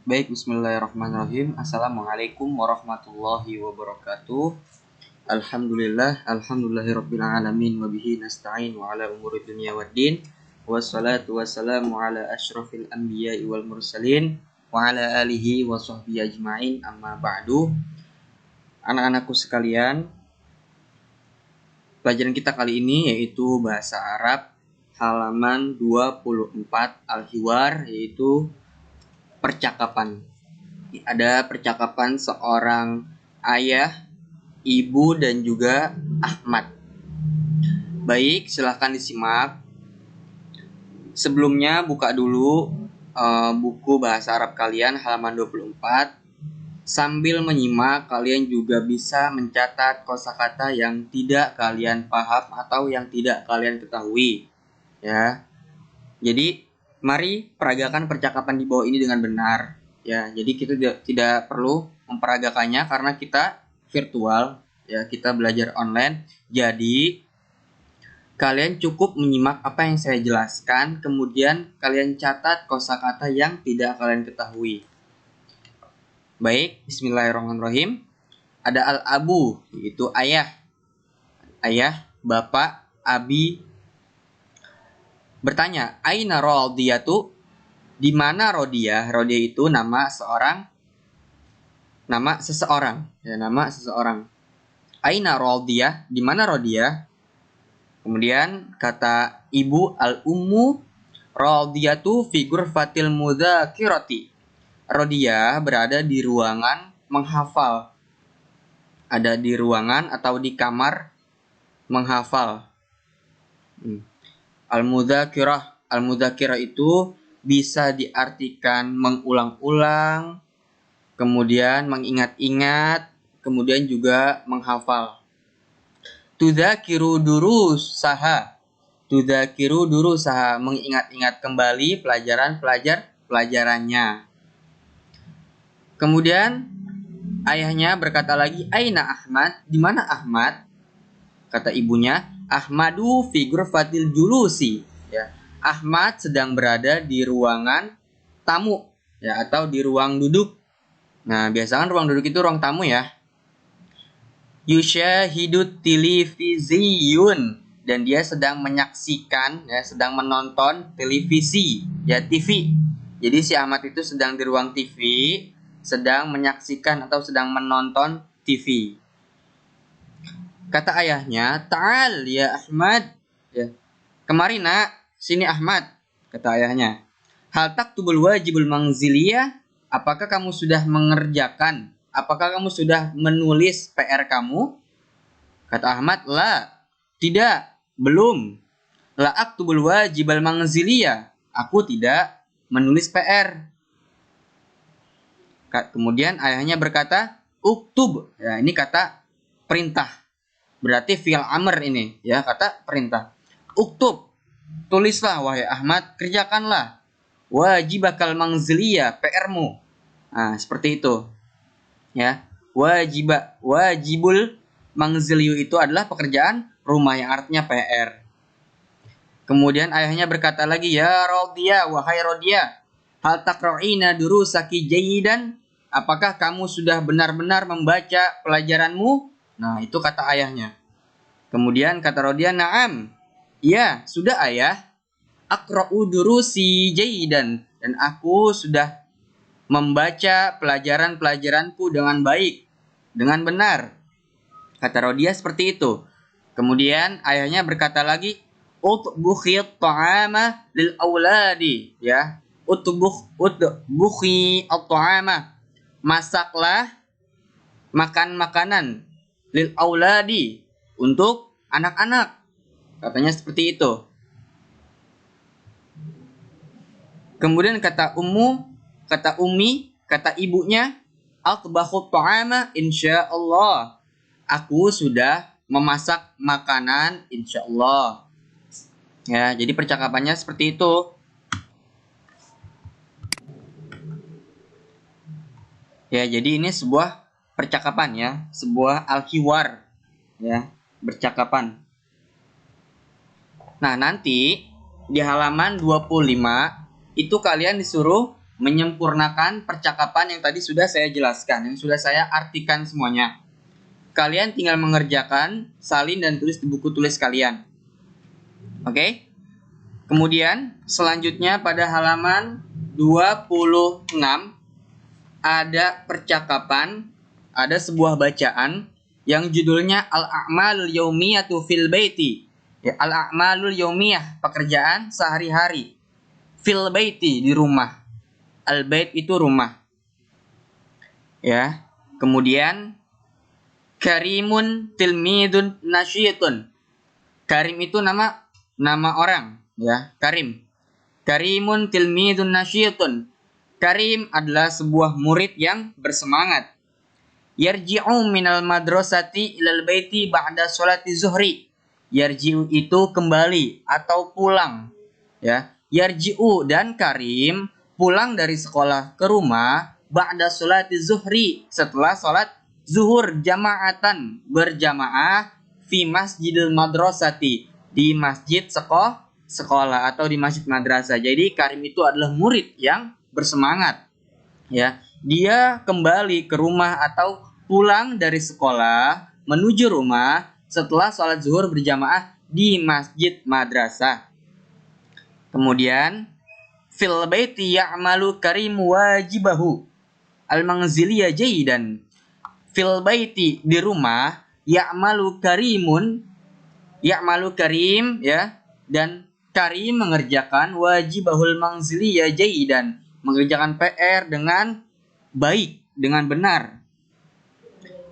Baik, bismillahirrahmanirrahim. Assalamualaikum warahmatullahi wabarakatuh. Alhamdulillahirabbil alamin wa bihi nasta'in wa ala umuri dunya waddin. Wassalatu wassalamu ala asyrafil anbiya'i wal mursalin wa ala alihi wa sahbihi ajma'in. Amma ba'du. Anak-anakku sekalian, pelajaran kita kali ini yaitu bahasa Arab halaman 24 Al-Hiwar, yaitu percakapan. Ada percakapan seorang ayah, ibu, dan juga Ahmad. Baik, silahkan disimak. Sebelumnya buka dulu buku bahasa Arab kalian halaman 24. Sambil menyimak, kalian juga bisa mencatat kosakata yang tidak kalian paham atau yang tidak kalian ketahui. Ya. Jadi mari peragakan percakapan di bawah ini dengan benar. Ya, jadi kita tidak perlu memperagakannya karena kita virtual, ya, kita belajar online. Jadi kalian cukup menyimak apa yang saya jelaskan, kemudian kalian catat kosakata yang tidak kalian ketahui. Baik, bismillahirrahmanirrahim. Ada al-abu, yaitu ayah. Ayah, bapak, abi. Bertanya, aina Rodiyatu? Di mana Rodia? Rodia itu nama seseorang. Ya, nama seseorang. Aina Rodiyah? Di mana Rodia? Kemudian kata ibu al-ummu, Rodiyatu fi ghurfatil mudzakirati. Rodia berada di ruangan menghafal. Ada di ruangan atau di kamar menghafal. Al-mudzakirah itu bisa diartikan mengulang-ulang, kemudian mengingat-ingat, kemudian juga menghafal. Tudzakiru durusaha. Tudzakiru durusaha, mengingat-ingat kembali pelajarannya. Kemudian ayahnya berkata lagi, aina Ahmad? Di mana Ahmad? Kata ibunya, Ahmadu fi ghurfatil julusi. Ya, Ahmad sedang berada di ruangan tamu, ya, atau di ruang duduk. Nah, biasanya ruang duduk itu ruang tamu, ya. Yushahidut televiziyun, dan dia sedang menyaksikan, ya, sedang menonton televisi, ya, TV. Jadi si Ahmad itu sedang di ruang TV, sedang menyaksikan atau sedang menonton TV. Kata ayahnya, ta'al ya Ahmad. Ya. Kemari nak, sini Ahmad, kata ayahnya. Hal taktubul wajibul manziliyah? Apakah kamu sudah mengerjakan? Apakah kamu sudah menulis PR kamu? Kata Ahmad, la, tidak, belum. La aktubul wajibal manziliyah. Aku tidak menulis PR. Kemudian ayahnya berkata, uktub. Ya, ini kata perintah. Berarti fi'il amr ini, ya, kata perintah. Uktub, tulislah wahai Ahmad, kerjakanlah wajibakal manziliyah, PR-mu. Nah, seperti itu. Ya, wajibul manziliyu itu adalah pekerjaan rumah yang artinya PR. Kemudian ayahnya berkata lagi, ya Rodiyah, wahai Rodiyah, hal taqra'ina durusaki jayidan? Apakah kamu sudah benar-benar membaca pelajaranmu? Nah, itu kata ayahnya. Kemudian kata Rodiyah, na'am. Ya, sudah ayah. Aqra'u durusi jayidan. Dan aku sudah membaca pelajaran-pelajaranku dengan baik, dengan benar. Kata Rodiyah seperti itu. Kemudian ayahnya berkata lagi, utbukhi at-ta'ama lil auladi, ya. Utbukhi at-ta'ama. Masaklah makan makanan lil auladi, untuk anak-anak. Katanya seperti itu. Kemudian kata Ummi, kata ibunya, atbakhu ta'ama insyaallah. Aku sudah memasak makanan insyaallah. Ya, jadi percakapannya seperti itu. Ya, jadi ini sebuah percakapan, ya, sebuah al-hiwar, ya, bercakapan. Nah, nanti di halaman 25 itu kalian disuruh menyempurnakan percakapan yang tadi sudah saya jelaskan, yang sudah saya artikan semuanya. Kalian tinggal mengerjakan, salin dan tulis di buku tulis kalian. Oke? Kemudian selanjutnya pada halaman 26 ada percakapan, ada sebuah bacaan yang judulnya Al-A'malul Yaumiyatu fil Baiti. Ya, Al-A'malul Yaumiyah, pekerjaan sehari-hari. Fil Baiti, di rumah. Al-Bait itu rumah. Ya. Kemudian Karimun tilmidun nasyitun. Karim itu nama orang, ya, Karim. Karimun tilmidun nasyitun. Karim adalah sebuah murid yang bersemangat. Yarji'u minal madrasati ilal baiti ba'da sholati zuhri. Yarji'u itu kembali atau pulang, ya. Yarji'u dan Karim pulang dari sekolah ke rumah ba'da sholati zuhri, setelah sholat zuhur jama'atan, berjamaah fi masjidil madrasati, di masjid sekolah atau di masjid madrasah. Jadi Karim itu adalah murid yang bersemangat, ya. Dia kembali ke rumah atau pulang dari sekolah menuju rumah setelah sholat zuhur berjamaah di masjid madrasah. Kemudian fil baiti ya'malu Karim wajibahu al-manziliyah jayyidan. Fil baiti, di rumah, ya'malu Karim, ya, dan Karim mengerjakan wajibahul manziliyah jayyidan, mengerjakan PR dengan baik, dengan benar.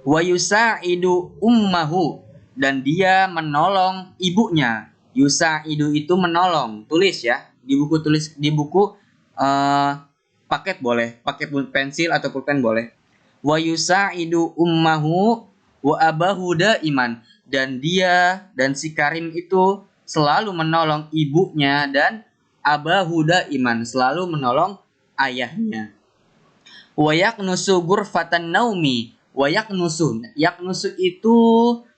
Wa yusa'idu ummahu, dan dia menolong ibunya. Yusa'idu itu menolong, tulis ya, di buku paket boleh, pakai pensil atau pulpen boleh. Wa yusa'idu ummahu wa abahu daiman, dan dia dan si Karim itu selalu menolong ibunya dan abahu daiman, selalu menolong ayahnya. Wa yaknusu ghurfatan naumi, wa yaknusu itu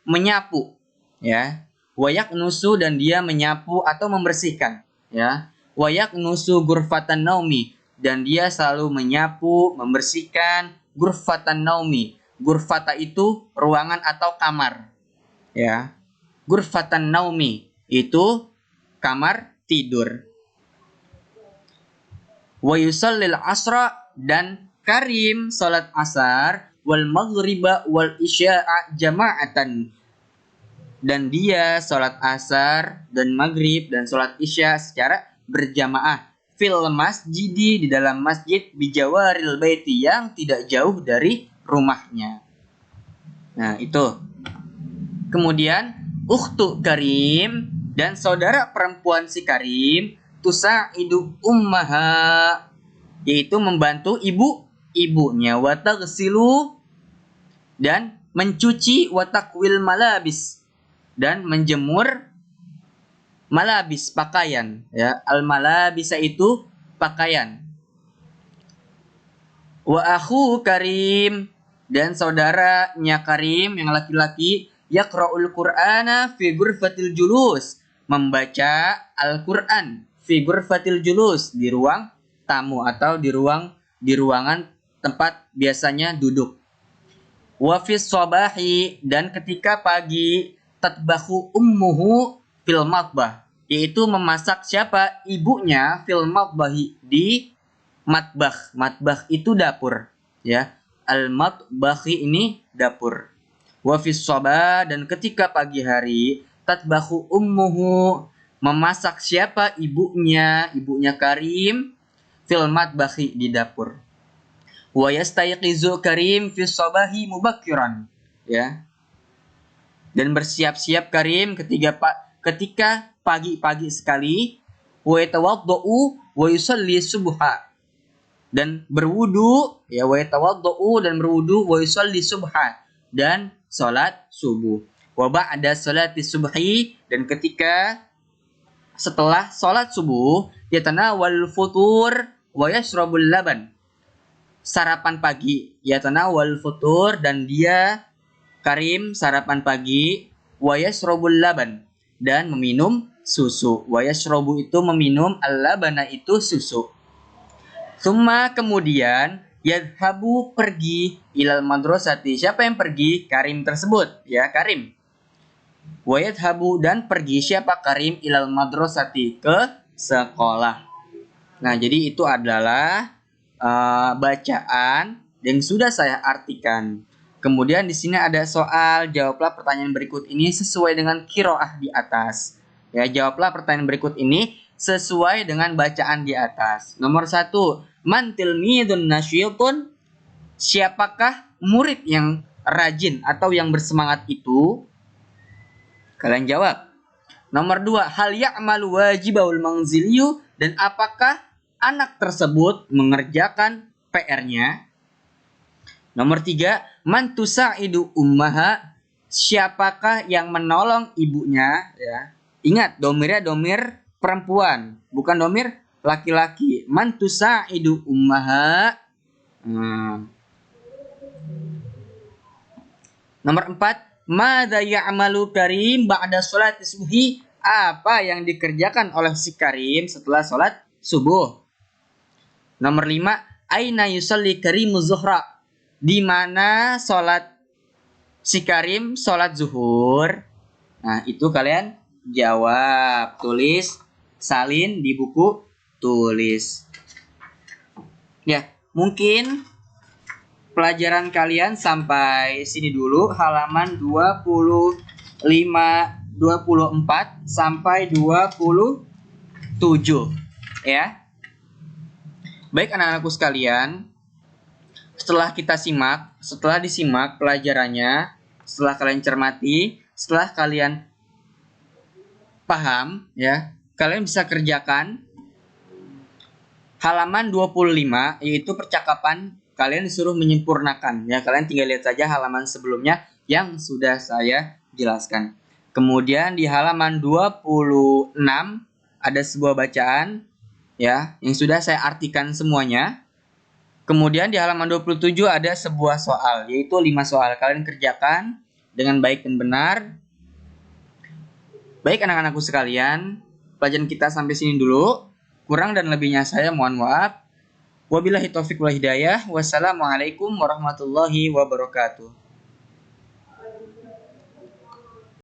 menyapu, ya. Wa yaknusu, dan dia menyapu atau membersihkan, ya. Wa yaknusu ghurfatan naumi, dan dia selalu menyapu, membersihkan ghurfatan naumi. Ghurfata itu ruangan atau kamar, ya. Ghurfatan naumi itu kamar tidur. Wa yusallil asra, dan Karim salat asar wal maghriba wal isya'a jama'atan, dan dia salat asar dan maghrib dan salat isya secara berjamaah fil masjidi, di dalam masjid bijawaril baiti, yang tidak jauh dari rumahnya. Nah, itu. Kemudian ukhtu Karim, dan saudara perempuan si Karim, tusa'idu ummaha, yaitu membantu ibunya, wa taghsilu, dan mencuci, wa takwil malabis, dan menjemur malabis, pakaian, ya. Al malabisa itu pakaian. Wa akhu Karim, dan saudaranya Karim yang laki-laki, yaqra'ul Qur'ana fi ghurfatil julus, membaca Al-Qur'an fi ghurfatil julus, di ruang tamu atau di ruangan tempat biasanya duduk. Wa fis shabahi, dan ketika pagi, tatbahu ummuhu fil matbah, yaitu memasak siapa? Ibunya, fil matbahi, di matbah. Matbah itu dapur, ya. Al matbahi ini dapur. Wa fis sabah, dan ketika pagi hari, tatbahu ummuhu, memasak siapa? Ibunya Karim, fil matbahi, di dapur. Wa yastayqizu Karim fis sabahi mubakkiran, ya. Dan bersiap-siap Karim ketika pagi-pagi sekali, wa yatawaddau wa yusalli subha, dan berwudu, ya, wa yatawaddau, dan berwudu, wa yusalli subha, dan salat subuh. Wa ba'da salati subhi, dan ketika setelah salat subuh, yatanawal futur wa yashrabul laban, sarapan pagi, yatanawal futur, dan dia Karim sarapan pagi, wa yashrabul laban, dan meminum susu. Wa yashrabu itu meminum, al-labana itu susu. Summa kemudian yadhabu pergi ilal madrasati. Siapa yang pergi? Karim tersebut, ya, Karim. Wa yadhabu dan pergi siapa? Karim ilal madrasati ke sekolah. Nah, jadi itu adalah bacaan yang sudah saya artikan. Kemudian di sini ada soal, jawablah pertanyaan berikut ini sesuai dengan qiraah di atas. Ya, jawablah pertanyaan berikut ini sesuai dengan bacaan di atas. Nomor 1, man tilmidun nasyitun? Siapakah murid yang rajin atau yang bersemangat itu? Kalian jawab. Nomor 2, hal ya'malu wajibahul manziliyu? Dan apakah anak tersebut mengerjakan PR-nya? Nomor 3, man tusa'idu ummaha? Siapakah yang menolong ibunya? Ya. Ingat, domirnya domir perempuan, bukan domir laki-laki. Man tusa'idu ummaha? Nomor 4, madza ya'malu Karim ba'da sholat subuhi? Apa yang dikerjakan oleh si Karim setelah sholat subuh? Nomor 5, aina yusalli Karimu zuhra? Di mana sholat si Karim sholat zuhur? Nah, itu kalian jawab, tulis, salin di buku tulis. Ya, mungkin pelajaran kalian sampai sini dulu, halaman 25, 24 sampai 27, ya. Baik anak-anakku sekalian, setelah disimak pelajarannya, setelah kalian cermati, setelah kalian paham, ya, kalian bisa kerjakan halaman 25, yaitu percakapan. Kalian disuruh menyempurnakan, ya, kalian tinggal lihat saja halaman sebelumnya yang sudah saya jelaskan. Kemudian di halaman 26 ada sebuah bacaan, ya, yang sudah saya artikan semuanya. Kemudian di halaman 27 ada sebuah soal, yaitu 5 soal. Kalian kerjakan dengan baik dan benar. Baik anak-anakku sekalian, pelajaran kita sampai sini dulu. Kurang dan lebihnya saya mohon maaf. Wabillahi taufiq wal hidayah. Wassalamualaikum warahmatullahi wabarakatuh.